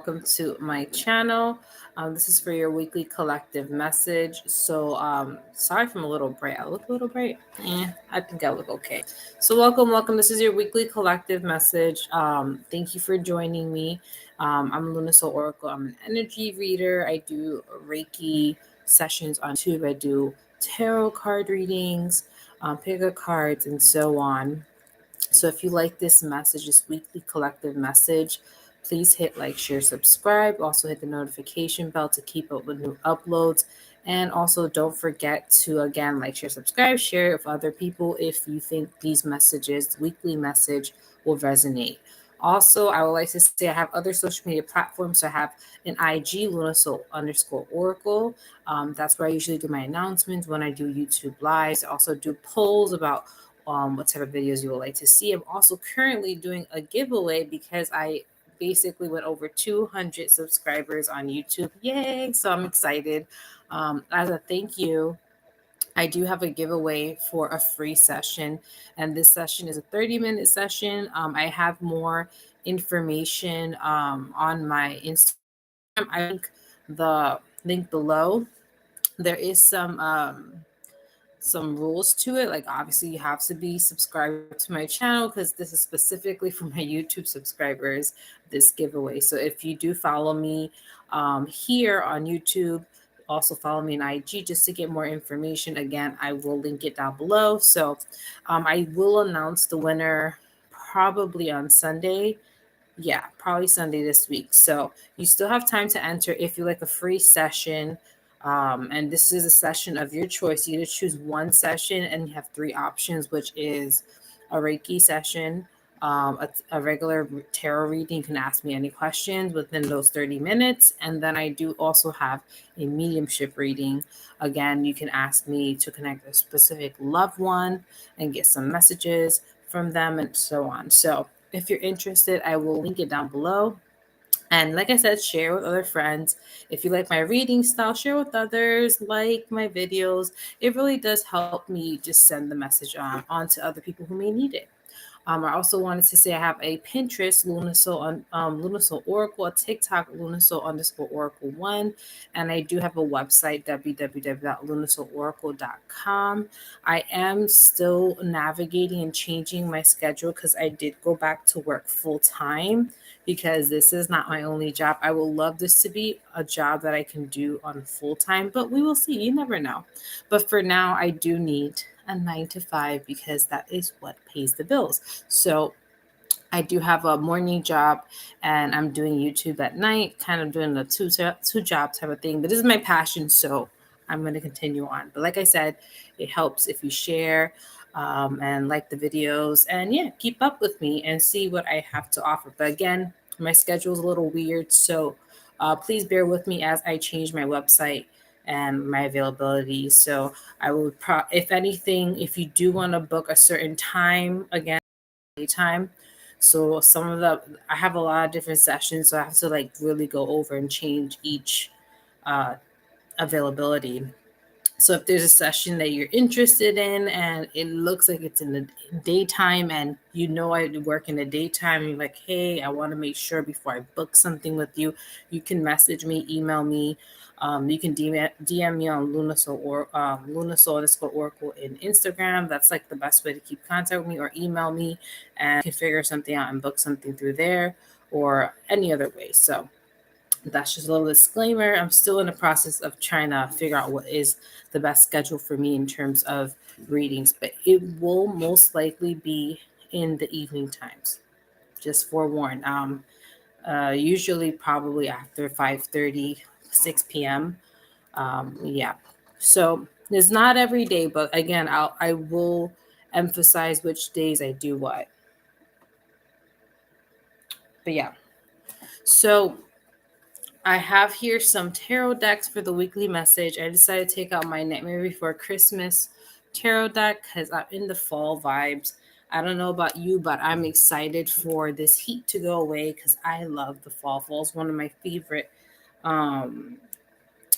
welcome to my channel. This is for your weekly collective message. Sorry if I'm a little bright. I look a little bright. I think I look okay. So welcome. This is your weekly collective message. Thank you for joining me. I'm Luna Soul Oracle. I'm an energy reader. I do Reiki sessions on YouTube. I do tarot card readings, pick a cards, and so on. So if you like this message, this weekly collective message, please hit like, share, subscribe. Also hit the notification bell to keep up with new uploads. And also don't forget to, again, like, share, subscribe, share it with other people if you think these messages, weekly message, will resonate. Also, I would like to say I have other social media platforms. So I have an IG, lunasoul_oracle. That's where I usually do my announcements when I do YouTube lives. I also do polls about what type of videos you would like to see. I'm also currently doing a giveaway because I basically went over 200 subscribers on YouTube. Yay! So I'm excited. As a thank you, I do have a giveaway for a free session, and this session is a 30-minute session. I have more information on my Instagram. I link the link below. There is some rules to it. Like, obviously you have to be subscribed to my channel because this is specifically for my YouTube subscribers, this giveaway. So if you do follow me here on YouTube, also follow me on IG just to get more information. Again, I will link it down below. So I will announce the winner probably on Sunday. Yeah, probably Sunday this week. So you still have time to enter if you like a free session. And this is a session of your choice. You get to choose one session, and you have three options, which is a Reiki session, a regular tarot reading. You can ask me any questions within those 30 minutes. And then I do also have a mediumship reading. Again, you can ask me to connect a specific loved one and get some messages from them and so on. So if you're interested, I will link it down below. And like I said, share with other friends. If you like my reading style, share with others, like my videos. It really does help me just send the message on to other people who may need it. I also wanted to say I have a Pinterest, Lunasoul Oracle, a TikTok, Lunasoul_Oracle1, and I do have a website, www.lunasoulauracle.com. I am still navigating and changing my schedule because I did go back to work full time because this is not my only job. I will love this to be a job that I can do on full time, but we will see. You never know. But for now, I do need a 9 to 5 because that is what pays the bills. So I do have a morning job and I'm doing YouTube at night, kind of doing the two job type of thing. But this is my passion, so I'm going to continue on. But like I said, it helps if you share and like the videos, and yeah, keep up with me and see what I have to offer. But again, my schedule is a little weird, so please bear with me as I change my website and my availability. So I will, if anything, if you do want to book a certain time, again, time. So I have a lot of different sessions, so I have to like really go over and change each uh, availability. So if there's a session that you're interested in and it looks like it's in the daytime and you know I work in the daytime, you're like, hey, I want to make sure before I book something with you, you can message me, email me. You can DM me on Lunasoul_Oracle in Instagram. That's like the best way to keep contact with me, or email me and you can figure something out and book something through there or any other way. So that's just a little disclaimer. I'm still in the process of trying to figure out what is the best schedule for me in terms of readings, but it will most likely be in the evening times. Just forewarned. Usually probably after 5:30, 6 p.m. Yeah. So it's not every day, but again, I will emphasize which days I do what. But yeah. So I have here some tarot decks for the weekly message. I decided to take out my Nightmare Before Christmas tarot deck because I'm in the fall vibes. I don't know about you, but I'm excited for this heat to go away because I love the fall. Fall is one of my favorite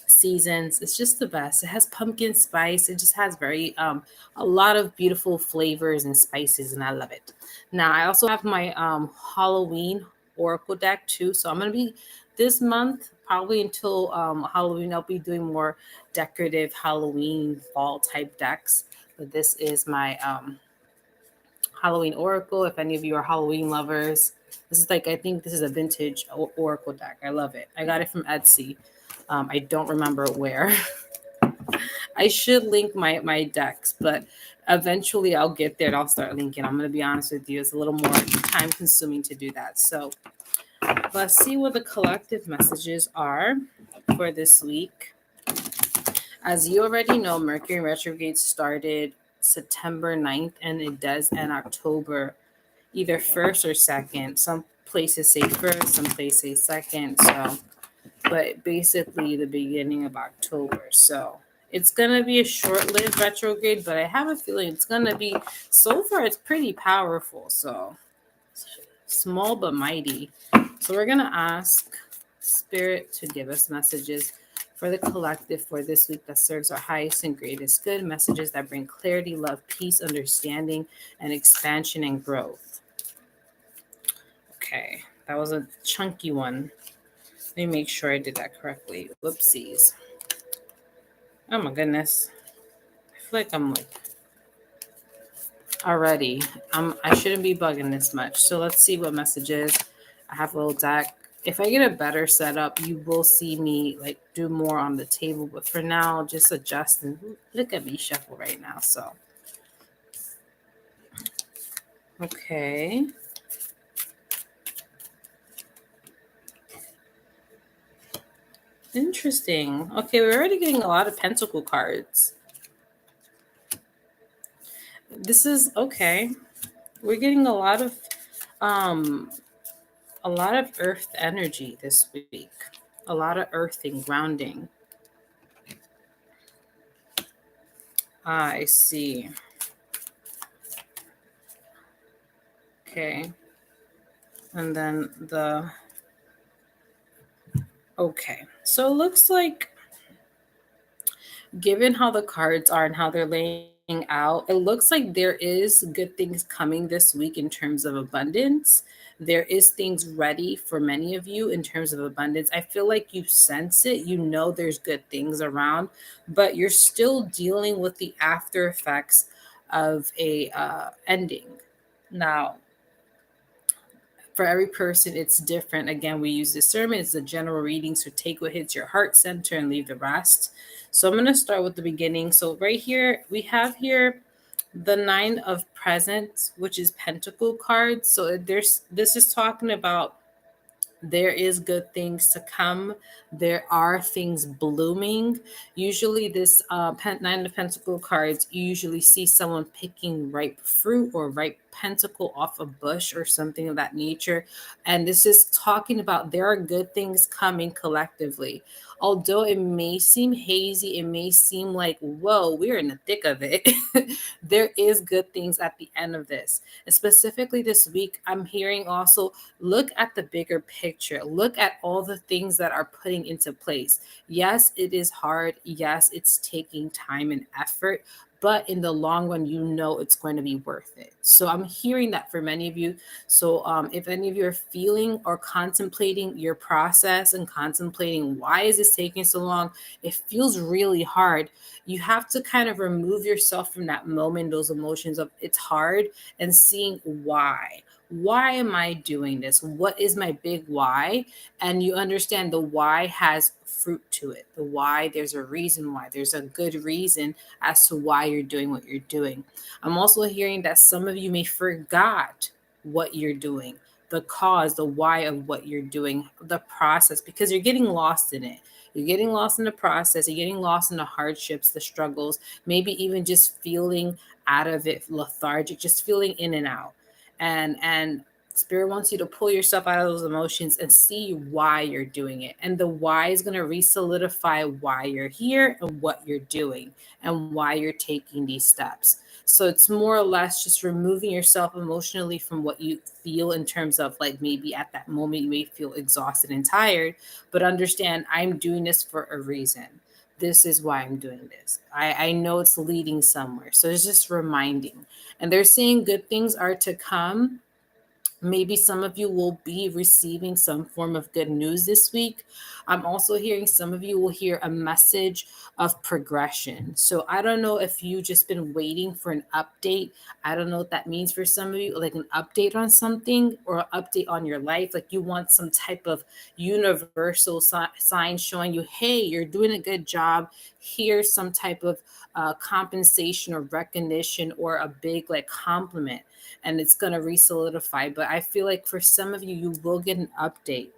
seasons. It's just the best. It has pumpkin spice. It just has a lot of beautiful flavors and spices, and I love it. Now I also have my Halloween oracle deck too, so I'm going to be this month, probably until Halloween. I'll be doing more decorative Halloween fall type decks. But this is my Halloween Oracle. If any of you are Halloween lovers, this is like, I think this is a vintage Oracle deck. I love it. I got it from Etsy. I don't remember where. I should link my decks, but eventually I'll get there and I'll start linking. I'm going to be honest with you. It's a little more time consuming to do that. So let's see what the collective messages are for this week. As you already know, Mercury retrograde started September 9th and it does end October either 1st or 2nd. Some places say 1st, some places say 2nd. So, but basically the beginning of October. So it's going to be a short-lived retrograde, but I have a feeling it's going to be, so far it's pretty powerful. So small but mighty. So we're going to ask Spirit to give us messages for the collective for this week that serves our highest and greatest good, messages that bring clarity, love, peace, understanding, and expansion and growth. Okay, that was a chunky one. Let me make sure I did that correctly. Whoopsies. Oh my goodness. I feel like I'm like already. I shouldn't be bugging this much. So let's see what messages. I have a little deck. If I get a better setup, you will see me like do more on the table. But for now, just adjust and look at me shuffle right now. So okay. Interesting. Okay, we're already getting a lot of pentacle cards. This is okay. We're getting a lot of earth energy this week. A lot of earthing, grounding. I see. Okay. And then okay. So it looks like, given how the cards are and how they're laying out, it looks like there is good things coming this week in terms of abundance. There is things ready for many of you in terms of abundance. I feel like you sense it. You know there's good things around, but you're still dealing with the after effects of a ending. Now, for every person, it's different. Again, we use discernment. It's a general reading, so take what hits your heart center and leave the rest. So I'm going to start with the beginning. So right here, we have here the Nine of Presents, which is Pentacle cards. So this is talking about there is good things to come. There are things blooming. Usually this Nine of Pentacle cards, you usually see someone picking ripe fruit or ripe pentacle off a bush or something of that nature. And this is talking about there are good things coming collectively. Although it may seem hazy, it may seem like, whoa, we're in the thick of it. There is good things at the end of this. And specifically this week, I'm hearing also, look at the bigger picture. Look at all the things that are putting into place. Yes, it is hard. Yes, it's taking time and effort, but in the long run, you know it's going to be worth it. So I'm hearing that for many of you. So if any of you are feeling or contemplating your process and contemplating why is this taking so long, it feels really hard. You have to kind of remove yourself from that moment, those emotions of it's hard, and seeing why. Why am I doing this? What is my big why? And you understand the why has fruit to it. The why, there's a reason why. There's a good reason as to why you're doing what you're doing. I'm also hearing that some of you may forgot what you're doing, the cause, the why of what you're doing, the process, because you're getting lost in it. You're getting lost in the process. You're getting lost in the hardships, the struggles, maybe even just feeling out of it, lethargic, just feeling in and out. And Spirit wants you to pull yourself out of those emotions and see why you're doing it. And the why is going to re-solidify why you're here and what you're doing and why you're taking these steps. So it's more or less just removing yourself emotionally from what you feel in terms of, like, maybe at that moment you may feel exhausted and tired, but understand I'm doing this for a reason. This is why I'm doing this. I know it's leading somewhere. So it's just reminding. And they're saying good things are to come. Maybe some of you will be receiving some form of good news this week. I'm also hearing some of you will hear a message of progression. So I don't know if you just been waiting for an update. I don't know what that means for some of you, like an update on something or an update on your life. Like you want some type of universal sign showing you, hey, you're doing a good job. Here's some type of compensation or recognition or a big like compliment, and it's going to re-solidify. But I feel like for some of you, you will get an update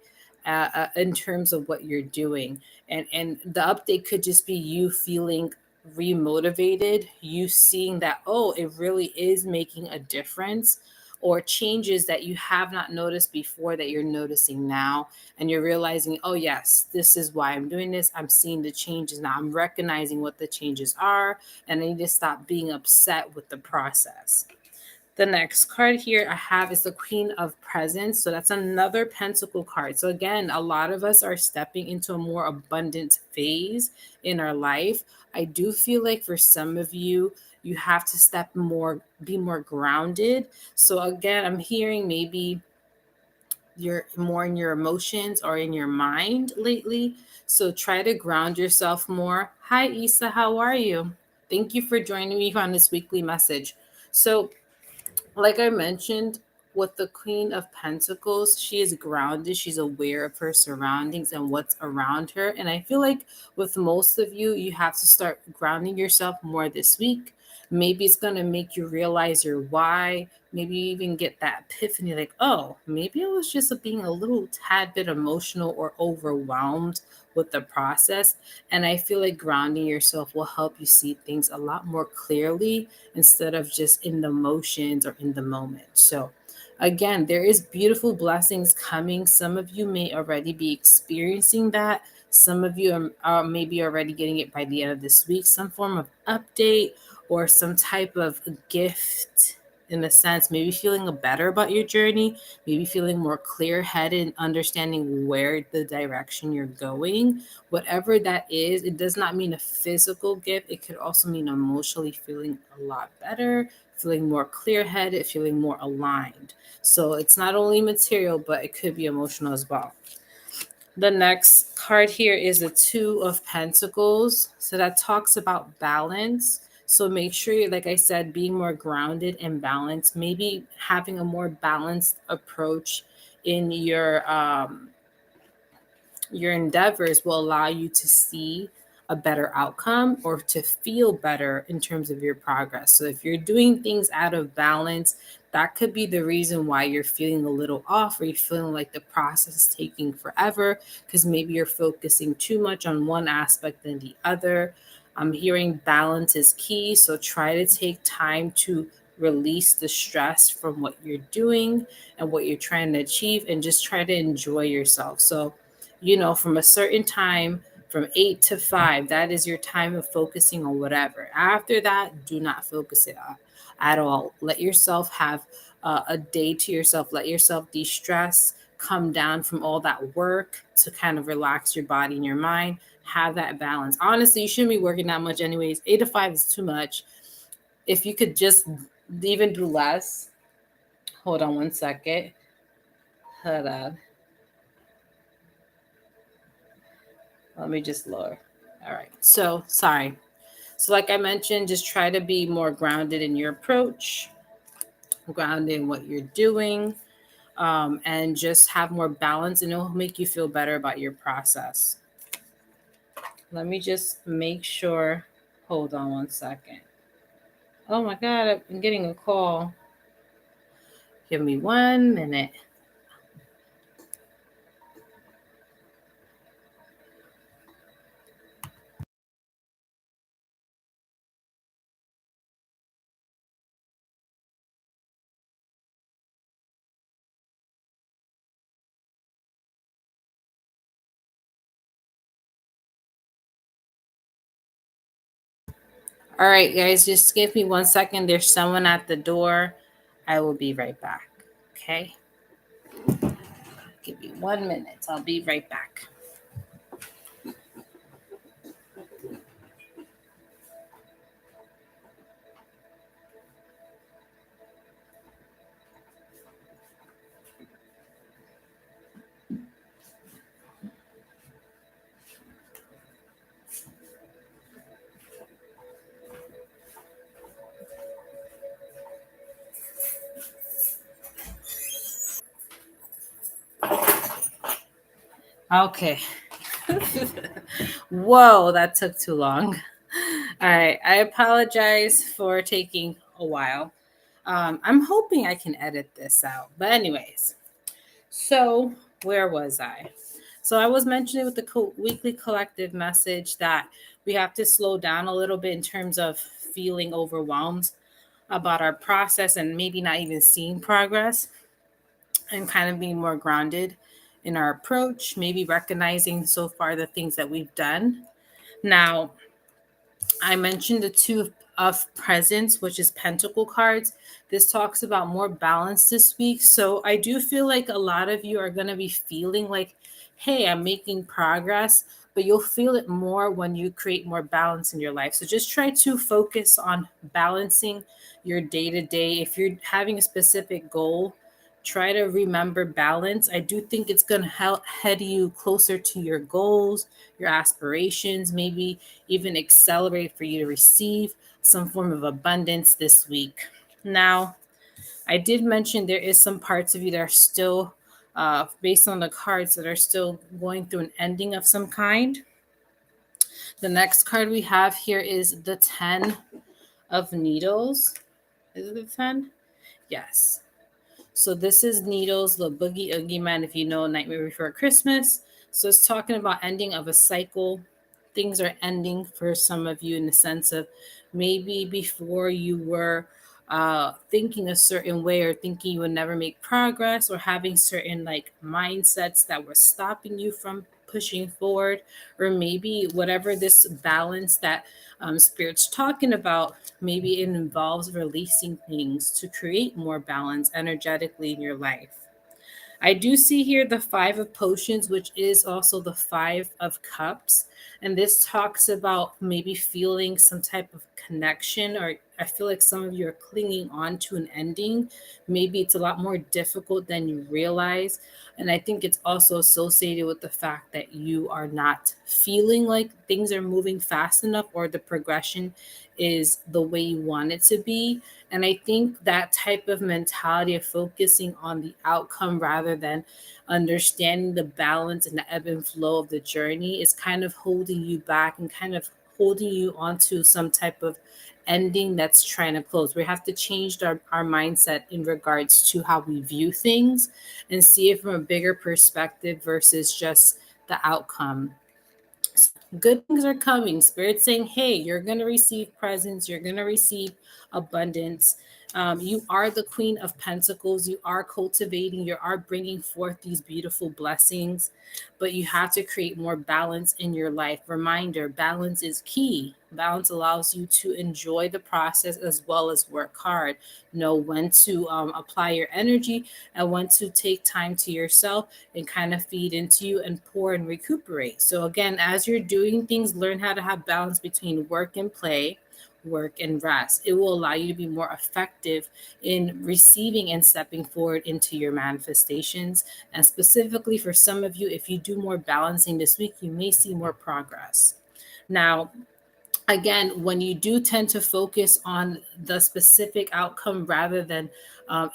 in terms of what you're doing, and the update could just be you feeling remotivated, you seeing that, oh, it really is making a difference, or changes that you have not noticed before that you're noticing now, and you're realizing, oh yes, this is why I'm doing this. I'm seeing the changes now. I'm recognizing what the changes are, and I need to stop being upset with the process. The next card here I have is the Queen of Presents. So that's another Pentacle card. So again, a lot of us are stepping into a more abundant phase in our life. I do feel like for some of you, you have to be more grounded. So again, I'm hearing maybe you're more in your emotions or in your mind lately. So try to ground yourself more. Hi, Isa. How are you? Thank you for joining me on this weekly message. So like I mentioned, with the Queen of Pentacles, she is grounded. She's aware of her surroundings and what's around her. And I feel like with most of you, you have to start grounding yourself more this week. Maybe it's going to make you realize your why. Maybe you even get that epiphany like, oh, maybe I was just being a little tad bit emotional or overwhelmed with the process. And I feel like grounding yourself will help you see things a lot more clearly instead of just in the motions or in the moment. So, again, there is beautiful blessings coming. Some of you may already be experiencing that. Some of you are maybe already getting it by the end of this week, some form of update or some type of gift in a sense, maybe feeling better about your journey, maybe feeling more clear headed, understanding where the direction you're going. Whatever that is, it does not mean a physical gift. It could also mean emotionally feeling a lot better, feeling more clear headed, feeling more aligned. So it's not only material, but it could be emotional as well. The next card here is the Two of Pentacles. So that talks about balance. So make sure you, like I said, being more grounded and balanced, maybe having a more balanced approach in your endeavors will allow you to see a better outcome or to feel better in terms of your progress. So if you're doing things out of balance, that could be the reason why you're feeling a little off, or you're feeling like the process is taking forever because maybe you're focusing too much on one aspect than the other. I'm hearing balance is key. So try to take time to release the stress from what you're doing and what you're trying to achieve, and just try to enjoy yourself. So from a certain time, from 8 to 5, that is your time of focusing on whatever. After that, do not focus it at all. Let yourself have a day to yourself. Let yourself de stress, come down from all that work to kind of relax your body and your mind. Have that balance. Honestly, you shouldn't be working that much, anyways. 8 to 5 is too much. If you could just even do less, hold on one second. Hold on. Let me just lower. All right. So, sorry. So, like I mentioned, just try to be more grounded in your approach, grounded in what you're doing, and just have more balance, and it'll make you feel better about your process. Let me just make sure. Hold on one second. Oh my God, I'm getting a call. Give me 1 minute. All right, guys, just give me 1 second. There's someone at the door. I will be right back. Okay. Give me 1 minute. I'll be right back. Okay. Whoa, that took too long. All right. I apologize for taking a while. I'm hoping I can edit this out. But, anyways, so where was I? So, I was mentioning with the weekly collective message that we have to slow down a little bit in terms of feeling overwhelmed about our process and maybe not even seeing progress, and kind of being more grounded in our approach, maybe recognizing so far the things that we've done. Now, I mentioned the two of presents, which is pentacle cards. This talks about more balance this week. So I do feel like a lot of you are going to be feeling like, hey, I'm making progress, but you'll feel it more when you create more balance in your life. So just try to focus on balancing your day to day. If you're having a specific goal, try to remember balance. I do think it's going to help head you closer to your goals, your aspirations, maybe even accelerate for you to receive some form of abundance this week. Now, I did mention there is some parts of you that are still, based on the cards, that are still going through an ending of some kind. The next card we have here is the 10 of Needles. Is it the 10? Yes. So this is Needles, the Boogie Oogie Man, if you know Nightmare Before Christmas. So it's talking about ending of a cycle. Things are ending for some of you in the sense of maybe before you were thinking a certain way or thinking you would never make progress or having certain like mindsets that were stopping you from pushing forward, or maybe whatever this balance that spirit's talking about, maybe it involves releasing things to create more balance energetically in your life. I do see here the Five of Potions, which is also the Five of Cups. And this talks about maybe feeling some type of connection, or I feel like some of you are clinging on to an ending. Maybe it's a lot more difficult than you realize. And I think it's also associated with the fact that you are not feeling like things are moving fast enough or the progression is the way you want it to be. And I think that type of mentality of focusing on the outcome rather than understanding the balance and the ebb and flow of the journey is kind of holding you back and kind of holding you onto some type of ending that's trying to close. We have to change our mindset in regards to how we view things and see it from a bigger perspective versus just the outcome. Good things are coming. Spirit saying, hey, you're going to receive presents, you're going to receive abundance. You are the Queen of Pentacles. You are cultivating, you are bringing forth these beautiful blessings, but you have to create more balance in your life. Reminder, balance is key. Balance allows you to enjoy the process as well as work hard. Know when to apply your energy and when to take time to yourself and kind of feed into you and pour and recuperate. So, again, as you're doing things, learn how to have balance between work and play, work and rest. It will allow you to be more effective in receiving and stepping forward into your manifestations. And specifically for some of you, if you do more balancing this week, you may see more progress. Now, again, when you do tend to focus on the specific outcome rather than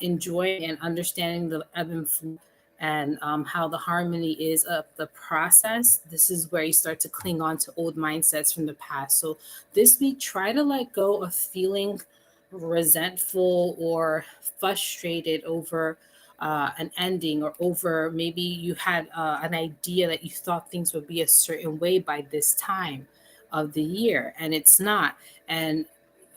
enjoying and understanding the ebb and flow and how the harmony is of the process, this is where you start to cling on to old mindsets from the past. So this week, try to let go of feeling resentful or frustrated over an ending, or over maybe you had an idea that you thought things would be a certain way by this time of the year and it's not. And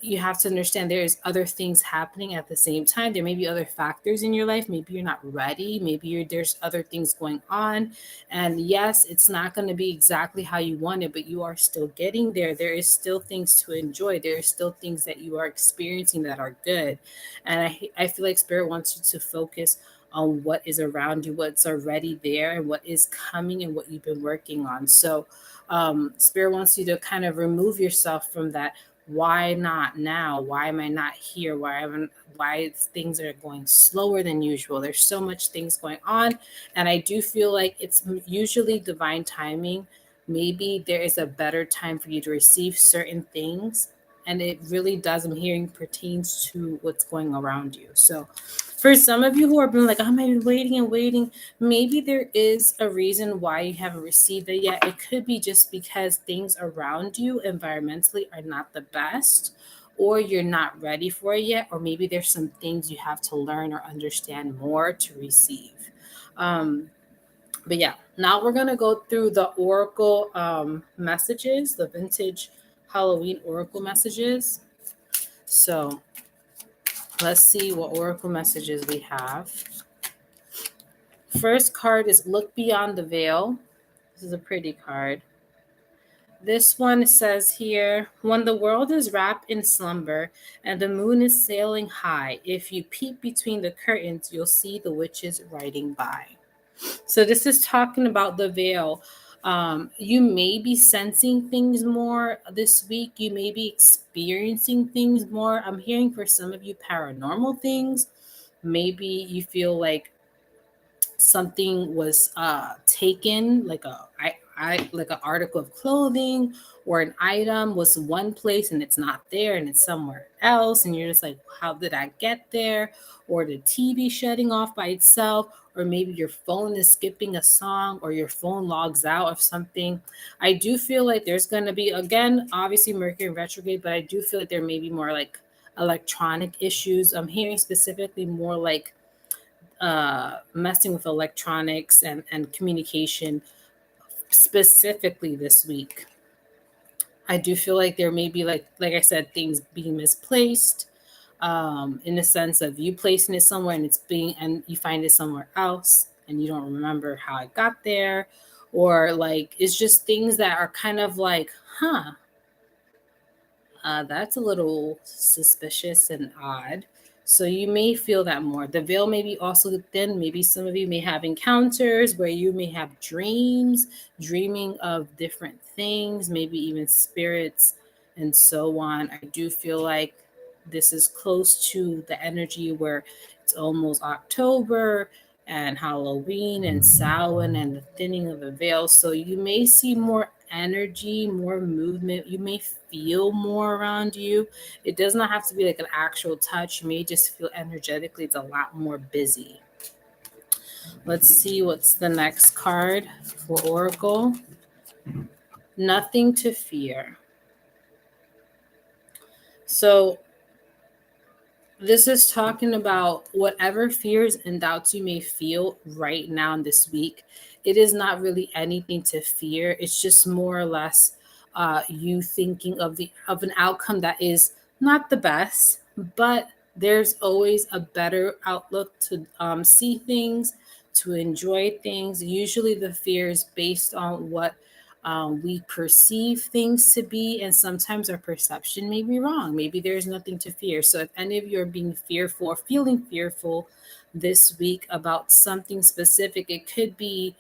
you have to understand there's other things happening at the same time. There may be other factors in your life. Maybe you're not ready. Maybe there's other things going on. And yes, it's not going to be exactly how you want it, but you are still getting there. There is still things to enjoy. There are still things that you are experiencing that are good. And I feel like Spirit wants you to focus on what is around you, what's already there, and what is coming and what you've been working on. So, Spirit wants you to kind of remove yourself from that. Why not now? Why am I not here? Why things are going slower than usual? There's so much things going on, and I do feel like it's usually divine timing. Maybe there is a better time for you to receive certain things, and it really does. I'm hearing pertains to what's going around you. So For some of you who are being like, I'm waiting and waiting, maybe there is a reason why you haven't received it yet. It could be just because things around you environmentally are not the best, or you're not ready for it yet, or maybe there's some things you have to learn or understand more to receive. But yeah, now we're going to go through the Oracle messages, the vintage Halloween Oracle messages. So let's see what Oracle messages we have. First card is Look Beyond the Veil. This is a pretty card. This one says here, when the world is wrapped in slumber and the moon is sailing high, if you peek between the curtains, you'll see the witches riding by. So this is talking about the veil. You may be sensing things more this week. You may be experiencing things more. I'm hearing for some of you paranormal things. Maybe you feel like something was taken, like like an article of clothing or an item was one place and it's not there and it's somewhere else, and you're just like, how did I get there? Or the TV shutting off by itself, or maybe your phone is skipping a song, or your phone logs out of something. I do feel like there's going to be, again, obviously Mercury in retrograde, but I do feel like there may be more like electronic issues. I'm hearing specifically more like messing with electronics and communication specifically this week. I do feel like there may be like I said, things being misplaced, in the sense of you placing it somewhere and you find it somewhere else and you don't remember how it got there, or like it's just things that are kind of like, that's a little suspicious and odd. So you may feel that more. The veil may be also thin. Maybe some of you may have encounters where you may have dreams, dreaming of different things, maybe even spirits and so on. I do feel like this is close to the energy where it's almost October and Halloween and Samhain and the thinning of the veil. So you may see more energy, more movement. You may feel more around you. It does not have to be like an actual touch. You may just feel energetically it's a lot more busy. Let's see what's the next card for Oracle. Nothing to fear. So this is talking about whatever fears and doubts you may feel right now in this week. It is not really anything to fear. It's just more or less you thinking of an outcome that is not the best, but there's always a better outlook to see things, to enjoy things. Usually the fear is based on what we perceive things to be, and sometimes our perception may be wrong. Maybe there's nothing to fear. So if any of you are being fearful or feeling fearful this week about something specific, it could be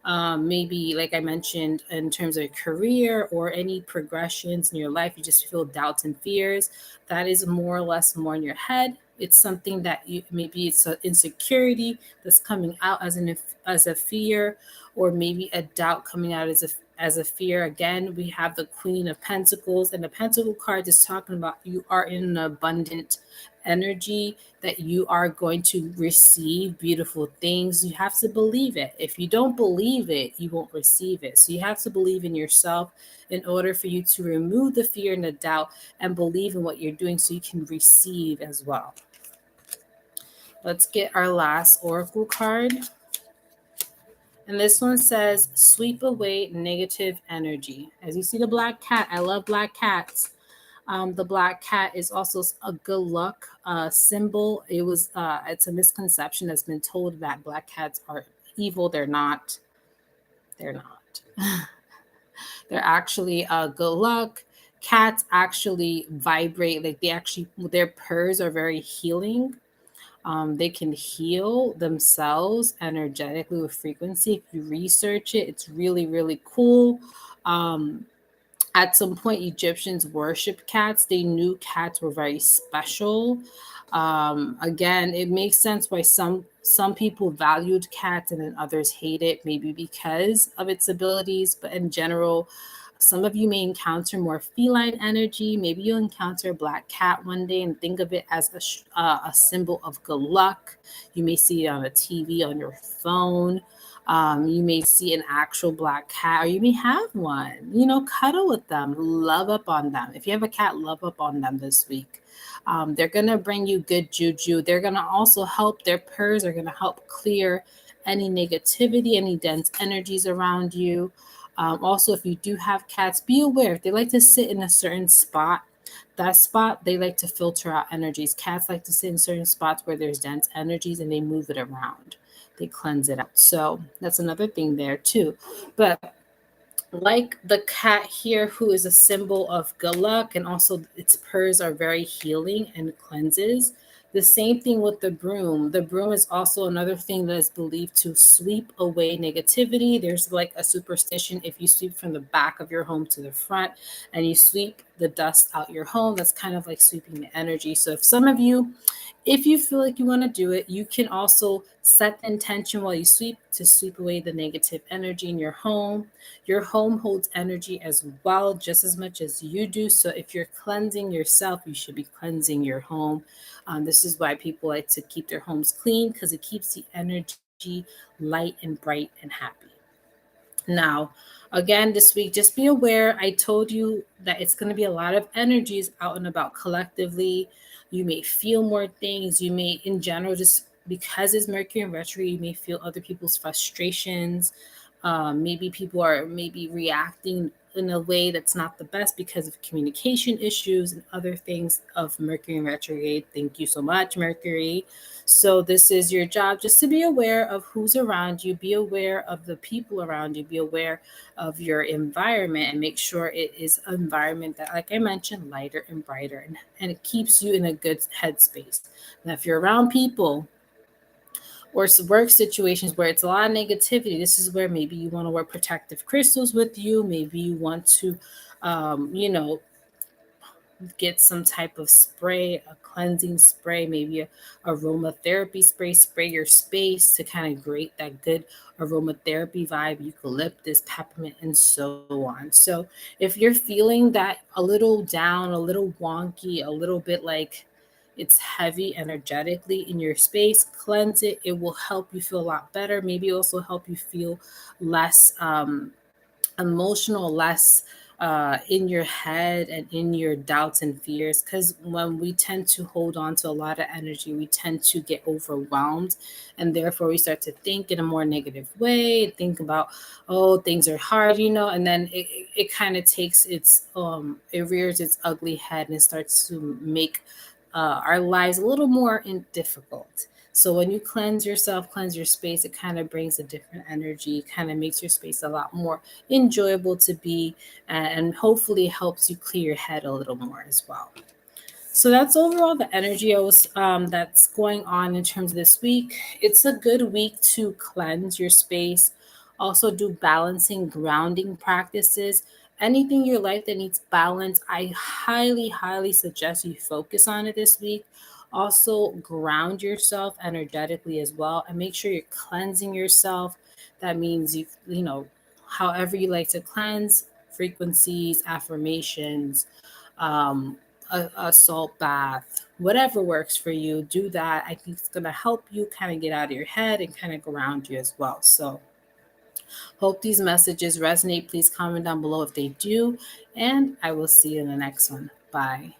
maybe, like I mentioned, in terms of career or any progressions in your life, you just feel doubts and fears. That is more or less more in your head. It's something that you, maybe it's an insecurity that's coming out as a fear, or maybe a doubt coming out as a fear. Again, we have the Queen of Pentacles, and the Pentacle card is talking about you are in an abundant energy, that you are going to receive beautiful things. You have to believe it. If you don't believe it, you won't receive it. So you have to believe in yourself in order for you to remove the fear and the doubt and believe in what you're doing so you can receive as well. Let's get our last Oracle card. And this one says, sweep away negative energy. As you see the black cat, I love black cats. The black cat is also a good luck symbol. It's a misconception that's been told that black cats are evil. They're not. They're not. They're actually good luck. Cats actually vibrate, like their purrs are very healing. They can heal themselves energetically with frequency. If you research it, it's really, really cool. At some point, Egyptians worshiped cats. They knew cats were very special. Again, it makes sense why some people valued cats and then others hate it, maybe because of its abilities. But in general, Some of you may encounter more feline energy. Maybe you'll encounter a black cat one day and think of it as a symbol of good luck. You may see it on a TV, on your phone. You may see an actual black cat, or you may have one. Cuddle with them, love up on them. If you have a cat, love up on them this week. They're going to bring you good juju. They're going to also help, their purrs are going to help clear any negativity, any dense energies around you. Also, if you do have cats, be aware if they like to sit in a certain spot, that spot, they like to filter out energies. Cats like to sit in certain spots where there's dense energies and they move it around. They cleanse it out. So that's another thing there too. But like the cat here, who is a symbol of good luck, and also its purrs are very healing and cleanses. The same thing with the broom. The broom is also another thing that is believed to sweep away negativity. There's like a superstition: if you sweep from the back of your home to the front and you sweep the dust out your home, that's kind of like sweeping the energy. So if some of you, if you feel like you want to do it, you can also set the intention while you sweep to sweep away the negative energy in your home. Your home holds energy as well, just as much as you do. So if you're cleansing yourself, you should be cleansing your home. This is why people like to keep their homes clean, because it keeps the energy light and bright and happy. Now, again, this week, just be aware. I told you that it's going to be a lot of energies out and about collectively. You may feel more things. You may, in general, just because it's Mercury in retrograde, you may feel other people's frustrations. Maybe people are maybe reacting in a way that's not the best because of communication issues and other things of Mercury in retrograde. Thank you so much, Mercury. So this is your job, just to be aware of who's around you, be aware of the people around you, be aware of your environment, and make sure it is an environment that, like I mentioned, lighter and brighter, and it keeps you in a good headspace. Now, if you're around people or work situations where it's a lot of negativity, this is where maybe you want to wear protective crystals with you. Maybe you want to, get some type of spray, a cleansing spray, maybe a aromatherapy spray your space to kind of create that good aromatherapy vibe, eucalyptus, peppermint, and so on. So if you're feeling that a little down, a little wonky, a little bit like it's heavy energetically in your space, cleanse it. It will help you feel a lot better. Maybe also help you feel less emotional, less in your head and in your doubts and fears. Because when we tend to hold on to a lot of energy, we tend to get overwhelmed, and therefore we start to think in a more negative way, think about, oh, things are hard, and then it kind of takes it rears its ugly head and it starts to make our lives a little more difficult. So when you cleanse yourself, cleanse your space, it kind of brings a different energy, kind of makes your space a lot more enjoyable to be, and hopefully helps you clear your head a little more as well. So that's overall the energy that's going on in terms of this week. It's a good week to cleanse your space. Also do balancing, grounding practices. Anything in your life that needs balance, I highly, highly suggest you focus on it this week. Also ground yourself energetically as well, and make sure you're cleansing yourself. That means however you like to cleanse, frequencies, affirmations, um, a salt bath, whatever works for you, do that. I think it's going to help you kind of get out of your head and kind of ground you as well. So hope these messages resonate. Please comment down below if they do, and I will see you in the next one. Bye.